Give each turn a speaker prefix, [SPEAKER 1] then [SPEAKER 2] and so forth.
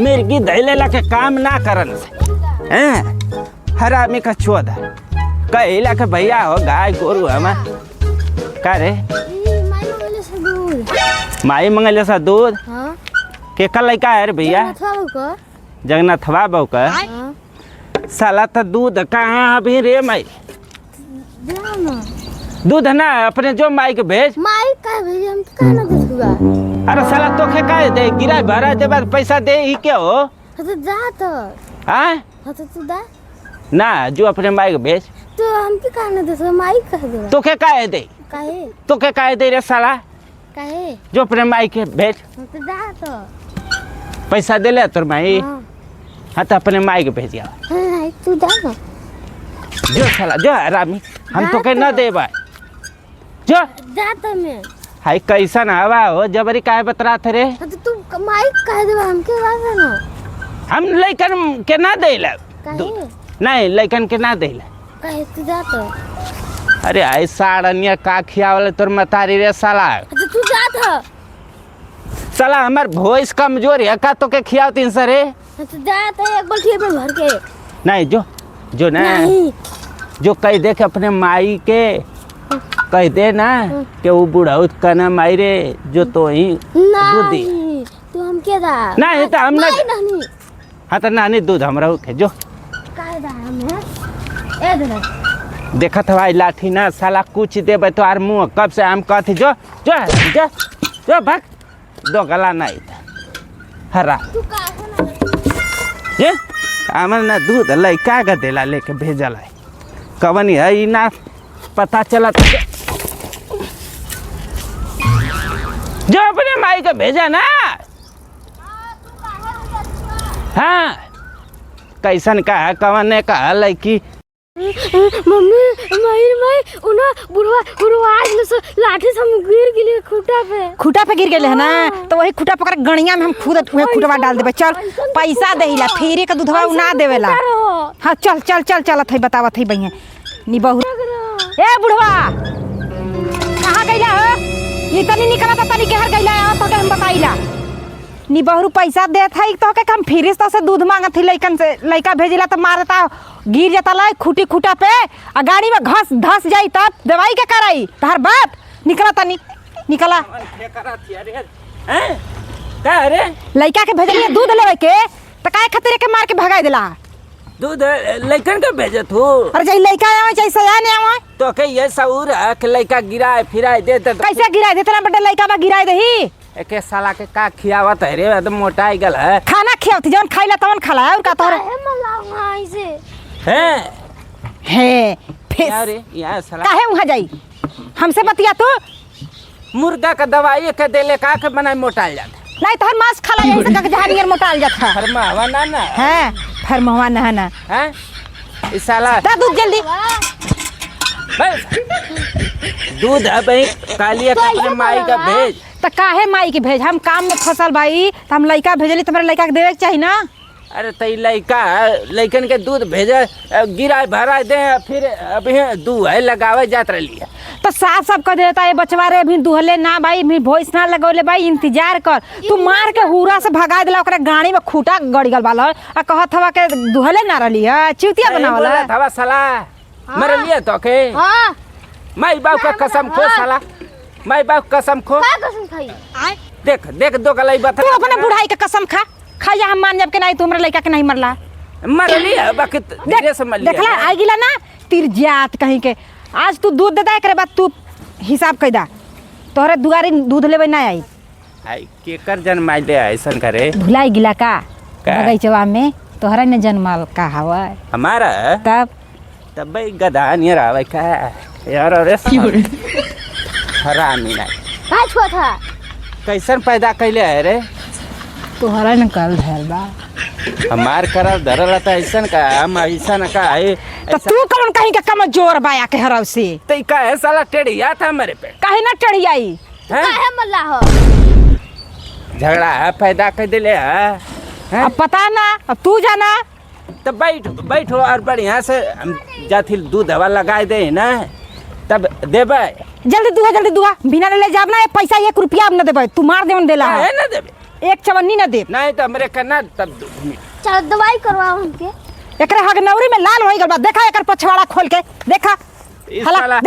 [SPEAKER 1] मिर्गी धैलेला के काम ना करन से हैं हरामी का चोद कहला के भैया हो गाय गोरु हम का रे माई मंगले सा दूध के कल लइका है रे भैया जगन्नाथ बाबू का साला तो दूध कहाँ अभी रे माई दूध ना अपने जो माई के भेज
[SPEAKER 2] माई का भेज हम का ना दूध
[SPEAKER 1] अरे साला तोखे का दे गिरा भरा दे बाद पैसा दे ही क्या हो
[SPEAKER 2] तो जा तो
[SPEAKER 1] हाँ
[SPEAKER 2] तो तू दा
[SPEAKER 1] ना जो अपने माई के भेज
[SPEAKER 2] तो हम की का ना दे माई का दे
[SPEAKER 1] तोखे का दे
[SPEAKER 2] काहे
[SPEAKER 1] तोखे का दे रे साला
[SPEAKER 2] काहे
[SPEAKER 1] जो अपने माई के भेज
[SPEAKER 2] तो जा तो
[SPEAKER 1] पैसा दे ले तोर माई हाँ तो अपने माई के भेजिया
[SPEAKER 2] हां तू जा ना
[SPEAKER 1] जो साला जो रामी हम तो के ना दे भाई जो
[SPEAKER 2] जा तो मैं
[SPEAKER 1] हाय कैसा ना हवा हो जबरी काहे बतरा थे रे
[SPEAKER 2] तो तू माई कह दे हम के बात ना
[SPEAKER 1] हम लइकन के ना देला
[SPEAKER 2] काहे
[SPEAKER 1] नहीं लइकन के ना देला
[SPEAKER 2] काहे तू जा तो
[SPEAKER 1] अरे आई साड़निया का खियावले तोर मतारी रे साला
[SPEAKER 2] तो तू जा तो
[SPEAKER 1] साला हमार वॉइस कमजोर है का तो के खियावतीन सरे
[SPEAKER 2] तो जा तो एक बार ठीक पे भर के
[SPEAKER 1] नहीं जो ना
[SPEAKER 2] नहीं
[SPEAKER 1] जो कह दे के अपने माई के कह दे ना कि वो बुढ़ाउत का ना माई रे जो तो ही दूध दी
[SPEAKER 2] नहीं तू हम के दा
[SPEAKER 1] नहीं तो हम ना
[SPEAKER 2] नहीं
[SPEAKER 1] हाँ तो नानी दूध हमरा के जो
[SPEAKER 2] काहे दा हम ए दे
[SPEAKER 1] देखा था भाई लाठी ना साला कुछ देबे तो आर मुँह कब से हम कहते जो जो जो जो भाग दो गला नहीं था हरा
[SPEAKER 2] तू काहे ना
[SPEAKER 1] ये हमर ना दूध लइका का देला लेके भेजल है कवनी है ई ना पता चला तो जो अपने माई का भेजा ना हाँ कैसन का है कवन का है लड़की
[SPEAKER 2] मम्मी माई उना बुढ़वा आज लाठी से हम गिर गेले खूटा पे
[SPEAKER 3] गिर गेले है ना तो वही खूटा पकड़ गणिया में हम खुद खूटवा डाल देबे चल पैसा देहिला फेरे का दूधवा ना देवेला हां चल चल चल चलत है बतावत है बहिया नी बहु ए बुढ़वा कहां गइला हो ये तनी निकलत तनी के हर गइला तो के हम बताइला नी बहु पैसा देत है तो के हम फिरिस तो से दूध मांगत है लइकन से लइका भेजिला तो मारता गिर जाता ला खूटा पे आ गाड़ी में घस धस जाई तब दवाई के कराई तार बाप निकला तनी निकला
[SPEAKER 1] का रे
[SPEAKER 3] लइका के भेजलिए दूध लेवे के त काहे खातिर के मार के भगाई देला
[SPEAKER 1] दूध लइकन के भेजत हो
[SPEAKER 3] अरे जई लइका आवे चाहे सयाने आवे
[SPEAKER 1] तो के ये सऊर है कि लइका गिराए फिराए दे दे
[SPEAKER 3] कैसे गिराए देते ना बड़े लइका बा गिराए देही
[SPEAKER 1] एके साला के का खियावत है रे एकदम मोटाई गल है
[SPEAKER 3] खाना खियावती जवन खाइला तवन खला और का तोरे
[SPEAKER 2] काहे मलावा ऐसे
[SPEAKER 3] है फेस
[SPEAKER 1] अरे यार साला
[SPEAKER 3] काहे वहां जाई हमसे बतिया तो
[SPEAKER 1] मुर्गा का दवाई के देले का के बनाई मोटाल जाता
[SPEAKER 3] नहीं तो हर मांस खाला जाई सका जहां नियर मोटाल जात है
[SPEAKER 1] फरमावा ना ना
[SPEAKER 3] हैं फरमावा ना ना
[SPEAKER 1] हैं इस साला
[SPEAKER 3] दा दूध जल्दी
[SPEAKER 1] बस दूध है भाई कालिया के अपने माई का भेज
[SPEAKER 3] तो काहे माई के भेज हम काम में फसल भाई तो हम लइका भेजली तुम्हारे लइका के देवे के चाहिए ना
[SPEAKER 1] अरे तई लइका लइकन के दूध भेजे गिरा भरा दे फिर अभी दूध है लगावे जात रही है
[SPEAKER 3] तो साफ साफ कर देता है बचवा रे अभी दुहले ना भाई अभी भोइस ना लगौले भाई इंतजार कर तू मार के हुरा से भगा देला ओकरा गाड़ी में खूटा गड़ गल वाला आ कहत हवा के दुहले ना रही है चिवतिया बनावला
[SPEAKER 1] हवा साला मर लिया तो के
[SPEAKER 2] हां
[SPEAKER 1] माई बाप का कसम खो साला माई बाप कसम खो
[SPEAKER 2] का कसम खाई
[SPEAKER 1] देख देख दो गलाई बता
[SPEAKER 3] तू अपने बुढ़ाई के कसम खा खाया हम मान जब के नहीं तुमरे लइका के नहीं मरला
[SPEAKER 1] मर लिया बाकी धीरे से मर लिया
[SPEAKER 3] देखला आ गिला ना तिर जात कहीं के आज तू दूध देता एकरे बाद तू हिसाब कइदा तोहरे दुआरी दूध लेवे ना आई
[SPEAKER 1] आई केकर जन्माई ले ऐसन करे
[SPEAKER 3] भुलाई गिला का बगैचवा में तोहरा ने जन्माल का हवा
[SPEAKER 1] हमारा तब भाई गधा नियर आवे का यार अरे हरामी ना
[SPEAKER 2] का छुआ था
[SPEAKER 1] कैसन पैदा कैले है रे
[SPEAKER 3] तोहरा ने कल धैल बा
[SPEAKER 1] हमार करल धरल त ऐसन का हम ऐसन का है
[SPEAKER 3] तो तू कौन कहीं के कमजोर बाया के हरव से
[SPEAKER 1] तई का है साला टेढ़िया था मेरे पे
[SPEAKER 3] काहे ना चढ़ी आई
[SPEAKER 2] काहे मल्ला हो
[SPEAKER 1] झगड़ा है पैदा कर दिले है
[SPEAKER 3] अब पता ना अब तू जाना
[SPEAKER 1] तब बैठो और बढ़िया से हम जाथिल दूध हवा लगाए दे ना तब देबे
[SPEAKER 3] जल्दी दुआ बिना ले जाब ना पैसा 1 रुपया अब न देबे तू मार देवन देला
[SPEAKER 1] है ना देबे
[SPEAKER 3] एक चवन्नी न दे।
[SPEAKER 1] नहीं तो हमरे कना तब
[SPEAKER 2] चल दवाई करवाओ हमके।
[SPEAKER 3] एकरे हगनौरी में लाल हो गइल बा, देखा एकर पछवाड़ा खोल के देखा।
[SPEAKER 1] इस
[SPEAKER 3] हला
[SPEAKER 1] साला